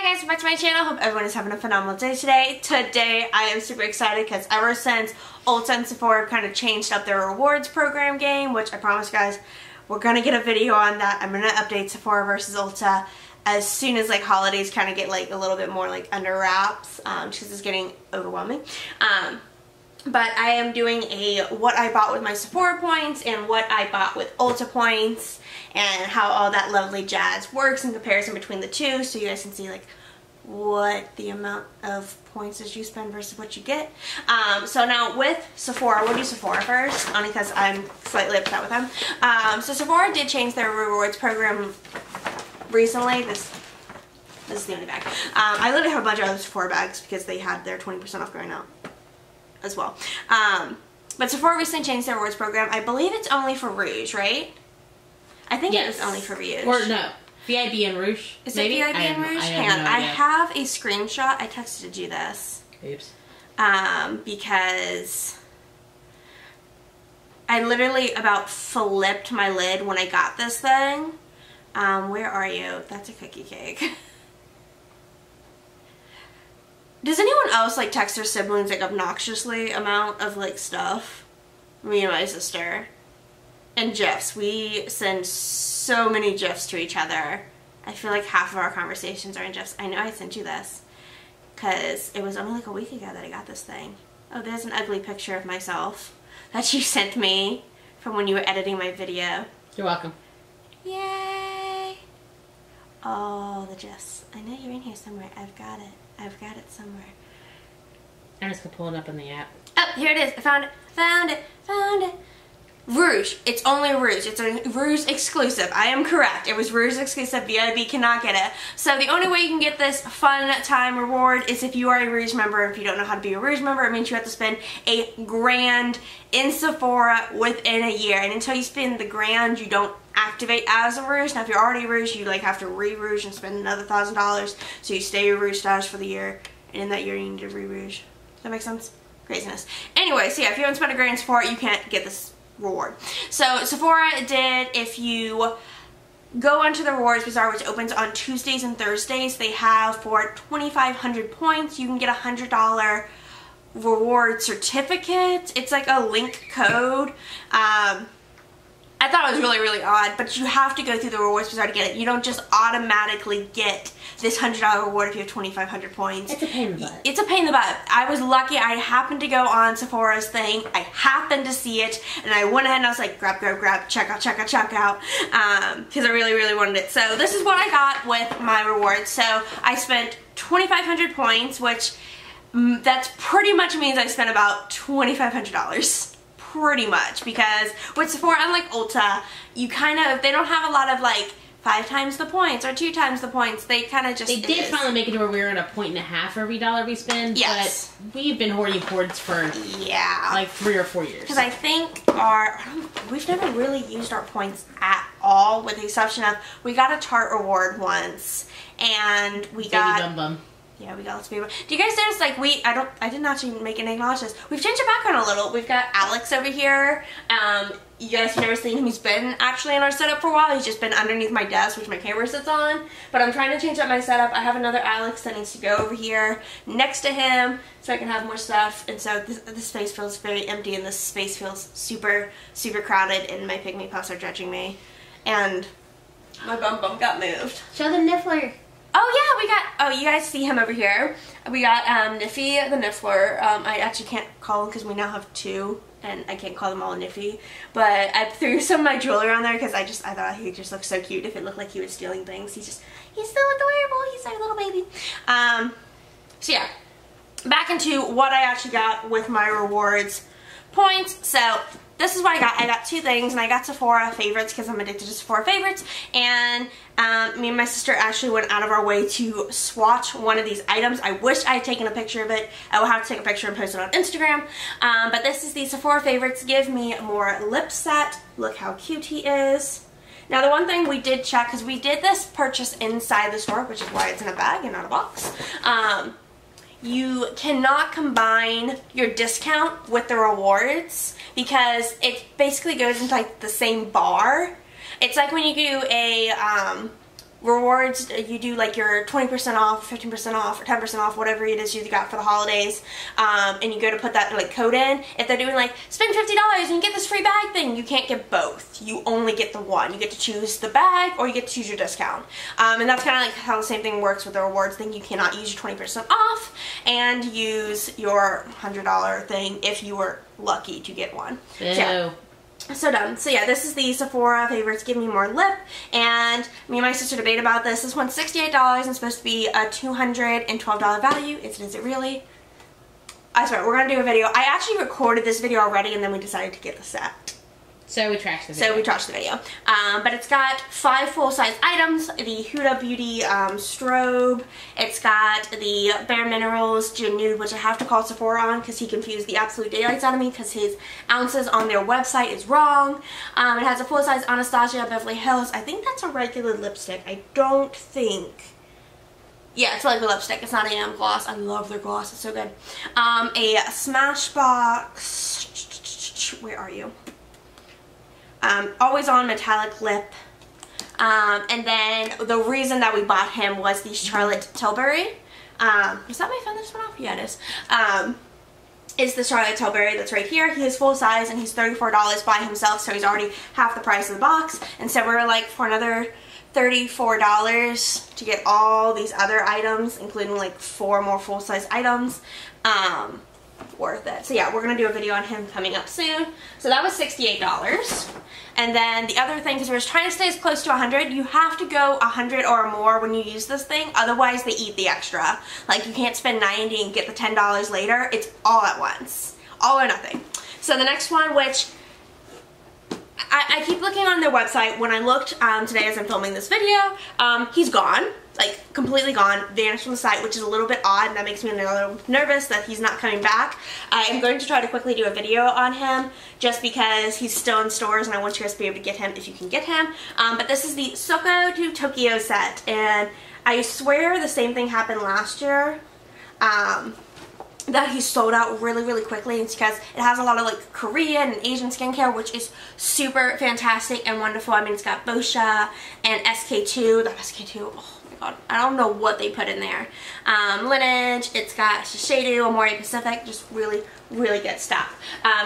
guys, welcome back to my channel. Hope everyone is having a phenomenal day today. Today I am super excited because ever since Ulta and Sephora kind of changed up their rewards program game, which I promise guys, we're going to get a video on that. I'm going to update Sephora versus Ulta as soon as like holidays kind of get like a little bit more like under wraps because it's getting overwhelming. But I am doing a what I bought with my Sephora points and what I bought with Ulta points and how all that lovely jazz works in comparison between the two, so you guys can see like what the amount of points that you spend versus what you get. So now with Sephora, we'll do Sephora first, only because I'm slightly upset with them. So Sephora did change their rewards program recently. This is the only bag. I literally have a bunch of other Sephora bags because they had their 20% off going out as well. But Sephora recently changed their rewards program. I believe it's only for Rouge, right? I think it was only for Rouge. Or no, VIB and Rouge. Is it VIB and Rouge? Hang on, I have a screenshot. I texted you this. Oops. Because I literally about flipped my lid when I got this thing. Where are you? That's a cookie cake. Does anyone else like text their siblings like obnoxiously amount of like stuff? Me and my sister. And GIFs. We send so many GIFs to each other. I feel like half of our conversations are in GIFs. I know I sent you this because it was only like a week ago that I got this thing. Oh, there's an ugly picture of myself that you sent me from when you were editing my video. You're welcome. Yay! Oh, the GIFs. I know you're in here somewhere. I've got it. I've got it somewhere. I'm just gonna pull it up in the app. Oh, here it is. I found it. Found it. Found it. Rouge. It's only Rouge. It's a Rouge exclusive. I am correct. It was Rouge exclusive. VIB cannot get it. So the only way you can get this fun time reward is if you are a Rouge member. If you don't know how to be a Rouge member, it means you have to spend a grand in Sephora within a year. And until you spend the grand, you don't activate as a Rouge. Now if you're already a Rouge, you like have to re-Rouge and spend another $1,000. So you stay your Rouge status for the year. And in that year you need to re-Rouge. Does that make sense? Craziness. Anyway, so yeah, if you haven't spent a grand in Sephora, you can't get this reward. So Sephora did, if you go onto the rewards bazaar, which opens on Tuesdays and Thursdays, they have for 2,500 points you can get a $100 reward certificate. It's like a link code. I thought it was really odd, but you have to go through the rewards bazaar to get it. You don't just automatically get this $100 reward if you have 2,500 points. It's a pain in the butt. It's a pain in the butt. I was lucky. I happened to go on Sephora's thing. I happened to see it, and I went ahead and I was like, grab, check out, because I really wanted it. So this is what I got with my rewards. So I spent 2,500 points, which that's pretty much means I spent about $2,500. Pretty much, because with Sephora, unlike Ulta, you kind of, they don't have a lot of like 5 times the points or 2 times the points. They kind of just, they did finally make it to where we were at 1.5 points for every dollar we spend. Yes, but we've been hoarding points for like 3 or 4 years. Because I think we've never really used our points at all, with the exception of we got a Tarte reward once, and we got Baby Bum Bum. Yeah, we got lots of people. Do you guys notice, like, I didn't actually make an acknowledge this. We've changed the background a little. We've got Alex over here. You guys have never seen him. He's been actually in our setup for a while. He's just been underneath my desk, which my camera sits on. But I'm trying to change up my setup. I have another Alex that needs to go over here next to him so I can have more stuff. And so this space feels very empty, and this space feels super crowded, and my pygmy puffs are judging me. And my bum got moved. Show the niffler. Oh yeah, we got, you guys see him over here. We got Niffy the Niffler. I actually can't call him because we now have 2, and I can't call them all Niffy. But I threw some of my jewelry on there because I thought he just looked so cute if it looked like he was stealing things. He's so adorable. He's like a little baby. So yeah, back into what I actually got with my rewards points. So this is what I got. I got 2 things, and I got Sephora favorites because I'm addicted to Sephora favorites, and me and my sister actually went out of our way to swatch one of these items. I wish I had taken a picture of it. I will have to take a picture and post it on Instagram, but this is the Sephora favorites. Give me more lip set. Look how cute he is. Now the one thing we did check, because we did this purchase inside the store, which is why it's in a bag and not a box, you cannot combine your discount with the rewards because it basically goes into like the same bar. It's like when you do a rewards, you do like your 20% off, 15% off, or 10% off, whatever it is you got for the holidays, and you go to put that like code in, if they're doing like spend $50 and you get this free bag thing, you can't get both. You only get the one. You get to choose the bag or you get to choose your discount. And that's kind of like how the same thing works with the rewards thing. You cannot use your 20% off and use your $100 thing if you were lucky to get one. Ew. So done. So yeah, this is the Sephora Favorites Give Me More Lip, and me and my sister debate about this. This one's $68 and supposed to be a $212 value. Is it really? I swear, we're going to do a video. I actually recorded this video already and then we decided to get the set. So we trashed the video. So we trashed the video. But it's got 5 full-size items. The Huda Beauty strobe. It's got the Bare Minerals Gin Nude, which I have to call Sephora on because he confused the absolute daylights out of me because his ounces on their website is wrong. It has a full-size Anastasia Beverly Hills. I think that's a regular lipstick. I don't think... Yeah, it's like a lipstick. It's not a gloss. I love their gloss. It's so good. A Smashbox... Where are you? Always On Metallic Lip. And then the reason that we bought him was the Charlotte Tilbury. Is that my phone that just went off? Yeah, it is. Is the Charlotte Tilbury that's right here. He is full size and he's $34 by himself, so he's already half the price of the box. And so we're like, for another $34 to get all these other items, including like 4 more full-size items, worth it. So yeah, we're gonna do a video on him coming up soon. So that was $68. And then the other thing, because we're trying to stay as close to 100, you have to go 100 or more when you use this thing, otherwise they eat the extra. Like, you can't spend $90 and get the $10 later. It's all at once, all or nothing. So the next one, which I keep looking on their website. When I looked today as I'm filming this video, he's gone. Like, completely gone, vanished from the site, which is a little bit odd, and that makes me a little nervous that he's not coming back. I am going to try to quickly do a video on him, just because he's still in stores, and I want you guys to be able to get him if you can get him. But this is the Soko to Tokyo set, and I swear the same thing happened last year, that he sold out really, really quickly. It's because it has a lot of like Korean and Asian skincare, which is super fantastic and wonderful. I mean, it's got Boscia and SK2. That SK2, oh my god, I don't know what they put in there. Lineage, it's got Shiseido, Amore Pacific, just really, really good stuff.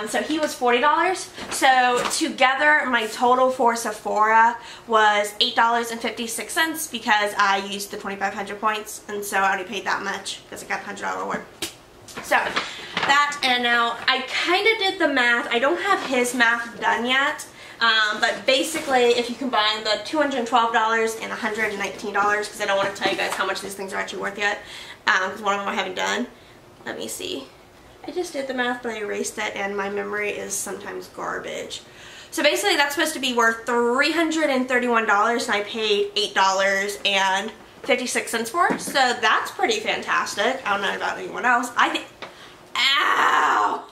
So he was $40. So together, my total for Sephora was $8.56 because I used the 2,500 points, and so I already paid that much because I got the $100 reward. So that, and now I kind of did the math. I don't have his math done yet, but basically if you combine the $212 and $119, because I don't want to tell you guys how much these things are actually worth yet, because one of them I haven't done. Let me see. I just did the math, but I erased it, and my memory is sometimes garbage. So basically that's supposed to be worth $331, and I paid $8.56 for it, so that's pretty fantastic. I don't know about anyone else. I think, ow!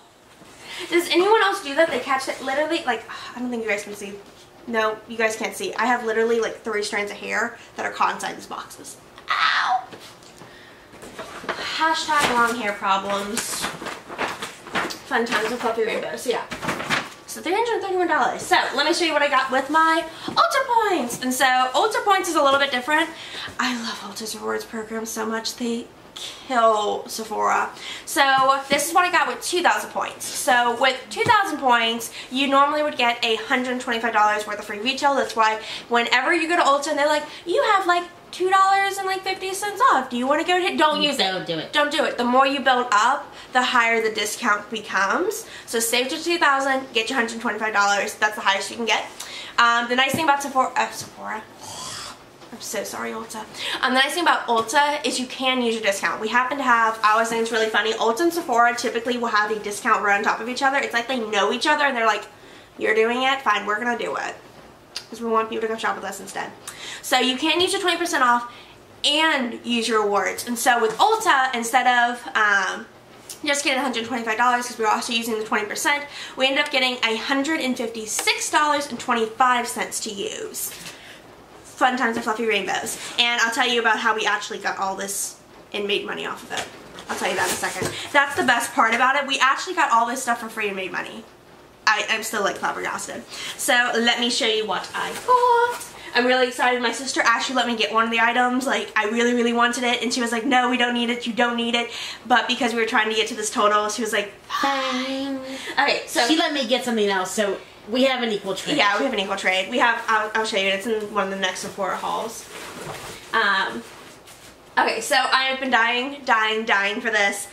Does anyone else do that? They catch it literally, like, I don't think you guys can see. No, you guys can't see. I have literally like 3 strands of hair that are caught inside these boxes. Ow! Hashtag long hair problems. Fun times with fluffy rainbows. So yeah. So $331. So let me show you what I got with my Ulta points. And so Ulta points is a little bit different. I love Ulta's rewards program so much. They kill Sephora. So this is what I got with 2,000 points. So with 2,000 points, you normally would get $125 worth of free retail. That's why whenever you go to Ulta and they're like, you have like $2.50 off. Do you want to go to? Don't use it. Don't do it. Don't do it. The more you build up, the higher the discount becomes. So save to 2,000, get your $125. That's the highest you can get. The nice thing about Sephora, I'm so sorry, Ulta. The nice thing about Ulta is you can use your discount. We happen to have, I always think it's really funny, Ulta and Sephora typically will have a discount right on top of each other. It's like they know each other and they're like, you're doing it? Fine, we're going to do it. Because we want people to come shop with us instead. So you can use your 20% off and use your rewards. And so with Ulta, instead of just getting $125 because we were also using the 20%, we ended up getting $156.25 to use. Fun times of fluffy rainbows. And I'll tell you about how we actually got all this and made money off of it. I'll tell you that in a second. That's the best part about it. We actually got all this stuff for free and made money. I'm still like flabbergasted. So let me show you what I got. I'm really excited. My sister actually let me get one of the items. Like, I really, really wanted it, and she was like, no, we don't need it, you don't need it. But because we were trying to get to this total, she was like, fine. Okay, so she let me get something else, so we have an equal trade. Yeah, we have an equal trade. We have, I'll show you, it's in one of the next Sephora hauls. Okay, so I have been dying for this.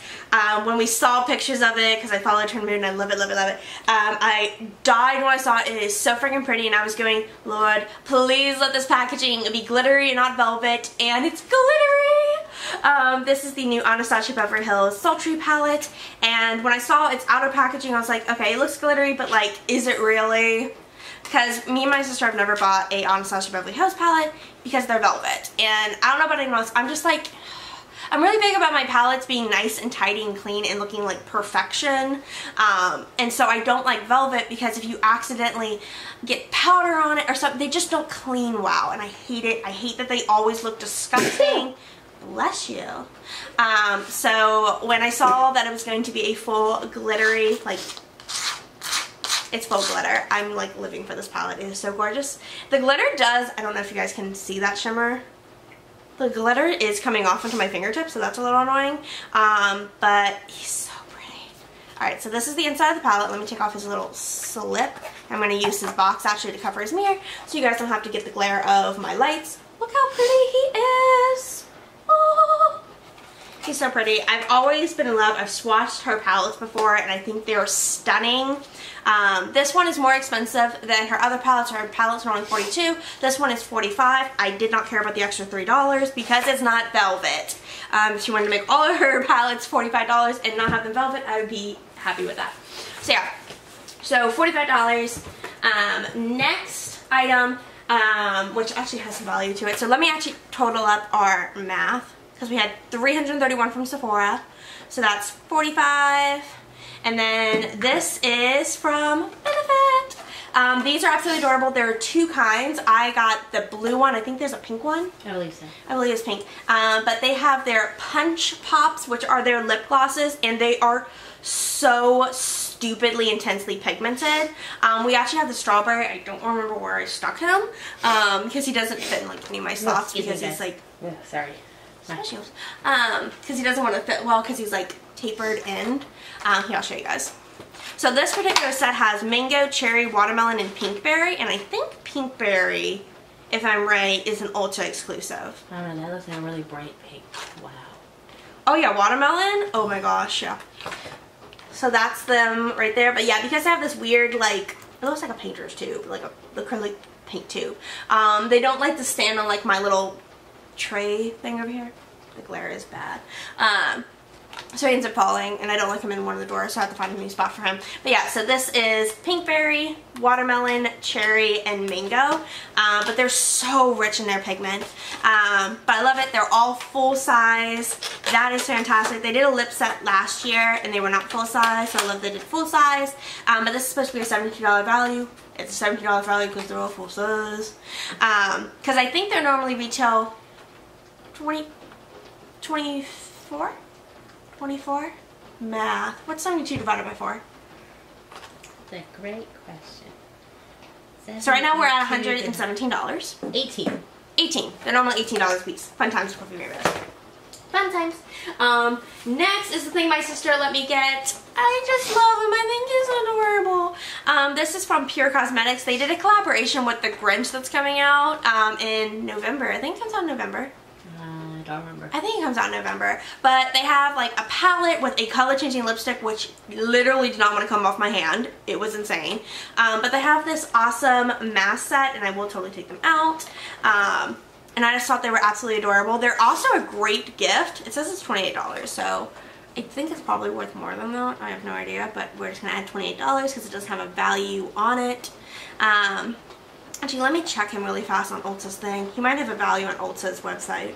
When we saw pictures of it, because I followed Turn Moon and I love it, love it, love it. I died when I saw it. It is so freaking pretty, and I was going, Lord, please let this packaging be glittery and not velvet, and it's glittery! This is the new ANASTASIA Beverly Hills Sultry palette, and when I saw its outer packaging, I was like, okay, it looks glittery, but like, is it really? Because me and my sister have never bought a ANASTASIA Beverly Hills palette because they're velvet. And I don't know about anyone else, I'm just like, I'm really big about my palettes being nice and tidy and clean and looking like perfection. And so I don't like velvet because if you accidentally get powder on it or something, they just don't clean well. And I hate it. I hate that they always look disgusting. Bless you. So when I saw that it was going to be a full glittery, like, it's full glitter. I'm like living for this palette. It is so gorgeous. The glitter does, I don't know if you guys can see that shimmer. The glitter is coming off into my fingertips, so that's a little annoying. But he's so pretty. Alright, so this is the inside of the palette. Let me take off his little slip. I'm going to use his box actually to cover his mirror so you guys don't have to get the glare of my lights. Look how pretty he is. Oh. He's so pretty. I've always been in love. I've swatched her palettes before and I think they're stunning. This one is more expensive than her other palettes. Her palettes are only $42. This one is $45. I did not care about the extra $3 because it's not velvet. If she wanted to make all of her palettes $45 and not have them velvet, I would be happy with that. So yeah, so $45. Next item, which actually has some value to it. So let me actually total up our math. Because we had $331 from Sephora, so that's $45, and then this is from Benefit. These are absolutely adorable. There are two kinds. I got the blue one. I think there's a pink one. I believe so. I believe it's pink. But they have their Punch Pops, which are their lip glosses, and they are so stupidly intensely pigmented. We actually have the strawberry. I don't remember where I stuck him because he doesn't fit in like any of my slots because he's like. Oh, sorry. Because he doesn't want to fit well because he's like tapered in. Here, I'll show you guys. So this particular set has mango, cherry, watermelon, and pinkberry, and I think pinkberry, if I'm right, is an Ulta exclusive. I don't know, that looks like a really bright pink. Wow. Oh yeah, watermelon? Oh my gosh, yeah. So that's them right there, but yeah, because I have this weird, like, it looks like a painter's tube, like a acrylic paint tube. They don't like to stand on like my little tray thing over here. The glare is bad. So he ends up falling, and I don't like him in one of the drawers, so I have to find a new spot for him. But yeah, so this is pinkberry, watermelon, cherry, and mango. But they're so rich in their pigment. But I love it. They're all full size. That is fantastic. They did a lip set last year, and they were not full size, so I love they did full size. But this is supposed to be a $72 value. It's a $70 value because they're all full size. Because I think they're normally retail 24? Math. What's 72 divided by 4? That's a great question. So right now we're at $117. 18. They're normally $18 a piece. Fun times for Coffee Mary. Fun times. Next is the thing my sister let me get. I just love him. I think he's adorable. This is from Pure Cosmetics. They did a collaboration with the Grinch that's coming out in November. I think it comes out in November. I don't remember. I think it comes out in November. But they have like a palette with a color changing lipstick, which literally did not want to come off my hand. It was insane. But they have this awesome mask set, and I will totally take them out. And I just thought they were absolutely adorable. They're also a great gift. It says it's $28, so I think it's probably worth more than that. I have no idea, but we're just going to add $28 because it doesn't have a value on it. Actually, let me check him really fast on Ulta's thing. He might have a value on Ulta's website.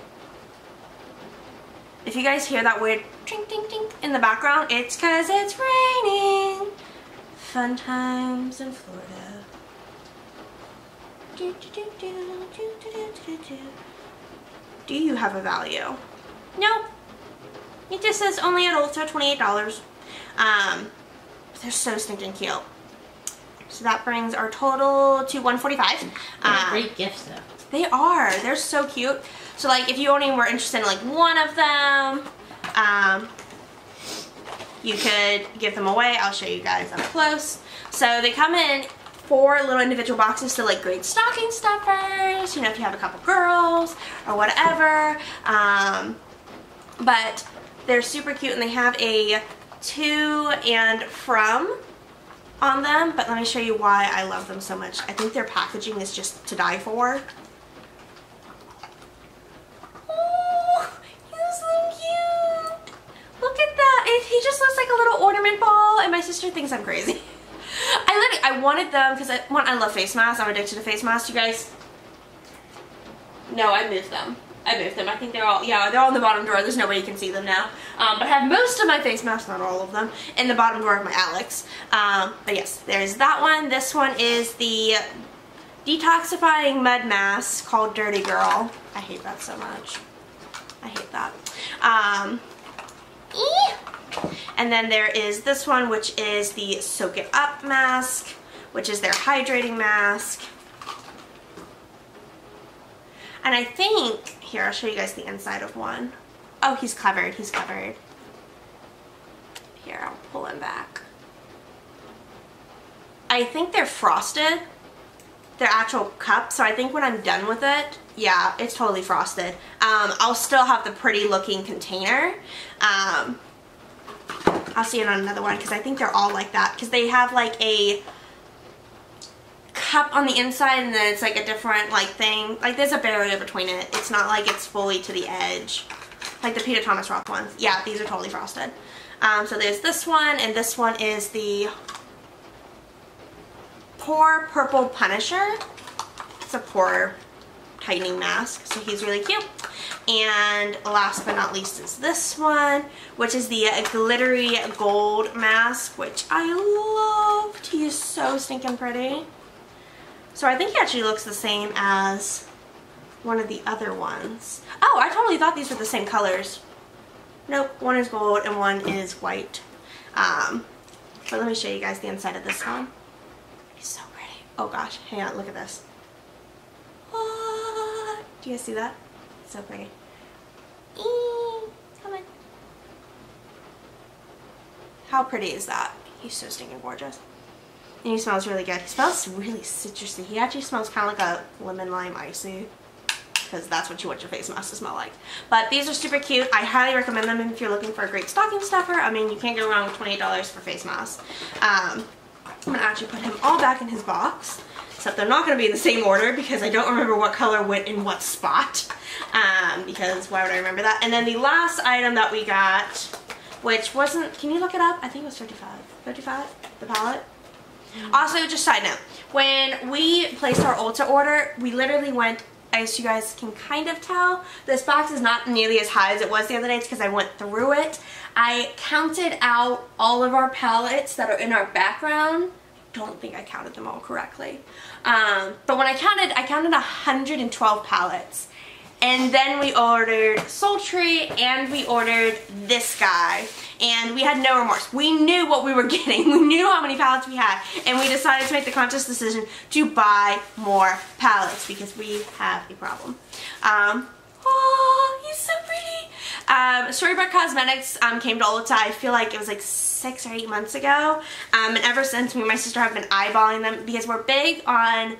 If you guys hear that weird tink tink tink in the background, it's because it's raining. Fun times in Florida. Do you have a value? Nope. It just says only at Ulta, $28. They're so stinking cute. So that brings our total to $145. Great gifts though. They are. They're so cute. So like if you only were interested in like one of them, you could give them away. I'll show you guys up close. So they come in 4 little individual boxes, so like great stocking stuffers, you know, if you have a couple girls or whatever. But they're super cute, and they have a to and from on them. But let me show you why I love them so much. I think their packaging is just to die for. Oh, he's so cute. Look at that. He just looks like a little ornament ball, and my sister thinks I'm crazy. I wanted them because I love face masks. I'm addicted to face masks, you guys. No, I moved them. I think they're all, yeah, they're all in the bottom drawer. There's no way you can see them now. But I have most of my face masks, not all of them, in the bottom drawer of my Alex. But yes, there's that one. This one is the detoxifying mud mask called Dirty Girl. I hate that so much. I hate that. And then there is this one, which is the Soak It Up mask, which is their hydrating mask. And I think, here, I'll show you guys the inside of one. Oh, he's covered. He's covered. Here, I'll pull him back. I think they're frosted. They're actual cups, so I think when I'm done with it, yeah, it's totally frosted. I'll still have the pretty looking container. I'll see it on another one because I think they're all like that, because they have like a cup on the inside and then it's like a different like thing. Like there's a barrier between it. It's not like it's fully to the edge. Like the Peter Thomas Roth ones. Yeah, these are totally frosted. So there's this one, and this one is the Pore Purple Punisher. It's a pore tightening mask, so he's really cute. And last but not least is this one, which is the glittery gold mask, which I loved. He is so stinking pretty. So I think he actually looks the same as one of the other ones. Oh, I totally thought these were the same colors. Nope, one is gold and one is white. But let me show you guys the inside of this one. He's so pretty. Oh gosh, hang on, look at this. What? Do you guys see that? It's so pretty. Come on. How pretty is that? He's so stinking gorgeous. And he smells really good. He smells really citrusy. He actually smells kind of like a lemon lime icy, because that's what you want your face mask to smell like. But these are super cute. I highly recommend them if you're looking for a great stocking stuffer. I mean, you can't go wrong with $28 for face masks. I'm going to actually put him all back in his box, except they're not going to be in the same order because I don't remember what color went in what spot. Because why would I remember that? And then the last item that we got, which wasn't, can you look it up? I think it was $35. $35? The palette? Also, just side note, when we placed our Ulta order, we literally went, as you guys can kind of tell, this box is not nearly as high as it was the other day because I went through it. I counted out all of our palettes that are in our background. Don't think I counted them all correctly. But when I counted 112 palettes. And then we ordered Sultry, and we ordered this guy. And we had no remorse. We knew what we were getting. We knew how many palettes we had. And we decided to make the conscious decision to buy more palettes because we have a problem. Oh, he's so pretty. Storybook Cosmetics came to Ulta, I feel like it was like 6 or 8 months ago. And ever since, me and my sister have been eyeballing them because we're big on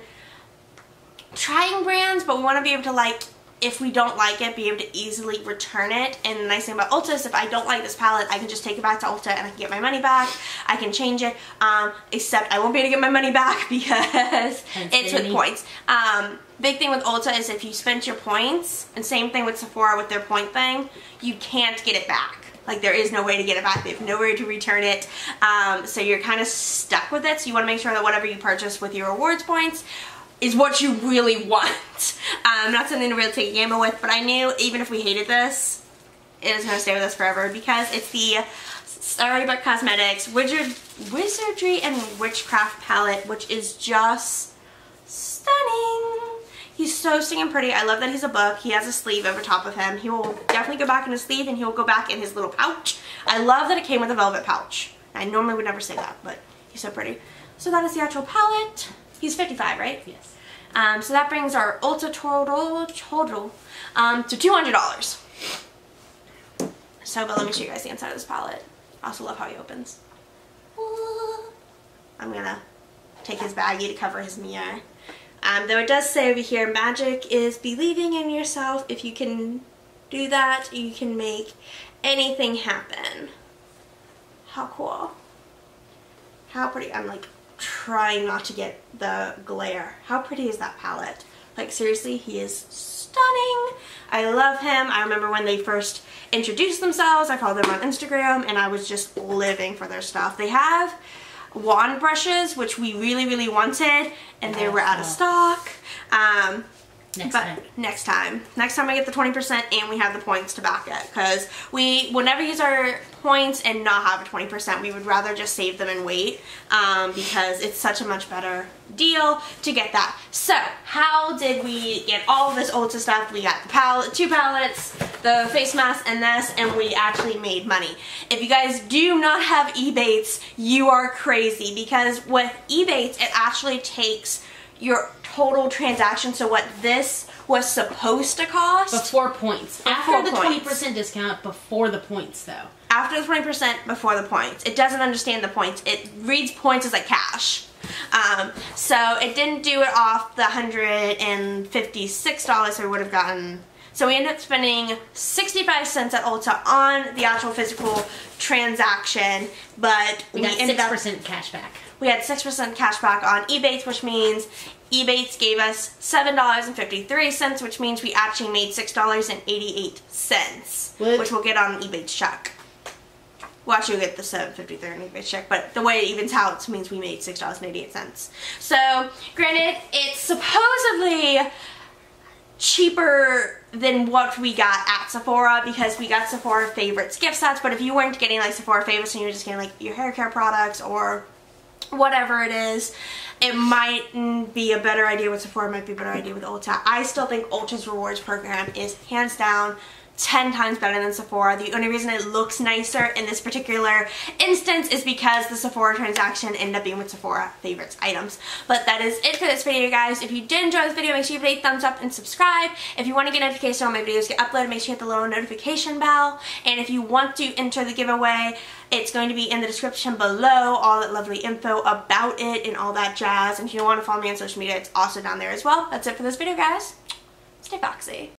trying brands, but we want to be able to, like, if we don't like it, be able to easily return it. And the nice thing about Ulta is if I don't like this palette, I can just take it back to Ulta and I can get my money back. I can change it, except I won't be able to get my money back because it's with points. Big thing with Ulta is if you spent your points, and same thing with Sephora with their point thing, you can't get it back. Like, there is no way to get it back. They have nowhere to return it. So you're kind of stuck with it. So you want to make sure that whatever you purchase with your rewards points is what you really want. Not something to really take a gamble with, but I knew even if we hated this, it was going to stay with us forever because it's the Storybook Cosmetics Wizardry and Witchcraft palette, which is just stunning. He's so stinking pretty. I love that he's a book. He has a sleeve over top of him. He will definitely go back in his sleeve, and he will go back in his little pouch. I love that it came with a velvet pouch. I normally would never say that, but he's so pretty. So that is the actual palette. He's 55, right? Yes. So that brings our Ulta total to $200. So, but let me show you guys the inside of this palette. I also love how he opens. I'm gonna take his baggie to cover his mirror. Though it does say over here, magic is believing in yourself. If you can do that, you can make anything happen. How cool. How pretty. I'm like trying not to get the glare. How pretty is that palette? Like seriously, he is stunning. I love him. I remember when they first introduced themselves, I followed them on Instagram and I was just living for their stuff. They have wand brushes, which we really wanted, and they were out of stock. Next time I get the 20% and we have the points to back it, because we will never use our points and not have a 20%. We would rather just save them and wait, because it's such a much better deal to get that. So how did we get all of this Ulta stuff? We got the palette, 2 palettes, the face mask, and this, and we actually made money. If you guys do not have Ebates, you are crazy, because with Ebates it actually takes your total transaction, so what this was supposed to cost. Before points. After the 20% discount, before the points though. After the 20%, before the points. It doesn't understand the points. It reads points as like cash. So it didn't do it off the $156 we would have gotten. So we ended up spending 65 cents at Ulta on the actual physical transaction, but we got 6% cash back. We had 6% cash back on Ebates, which means Ebates gave us $7.53, which means we actually made $6.88, which we'll get on an Ebates check. We'll actually get the $7.53 on Ebates check, but the way it evens out means we made $6.88. So, granted, it's supposedly cheaper than what we got at Sephora, because we got Sephora favorites gift sets, but if you weren't getting like Sephora favorites and you were just getting like your hair care products or whatever it is, it might be a better idea with Sephora, might be a better idea with Ulta. I still think Ulta's rewards program is hands down 10 times better than Sephora. The only reason it looks nicer in this particular instance is because the Sephora transaction ended up being with Sephora favorites items. But that is it for this video, guys. If you did enjoy this video, make sure you hit a thumbs up and subscribe. If you want to get notifications on my videos get uploaded, make sure you hit the little notification bell. And if you want to enter the giveaway, it's going to be in the description below, all that lovely info about it and all that jazz. And if you want to follow me on social media, it's also down there as well. That's it for this video, guys. Stay foxy.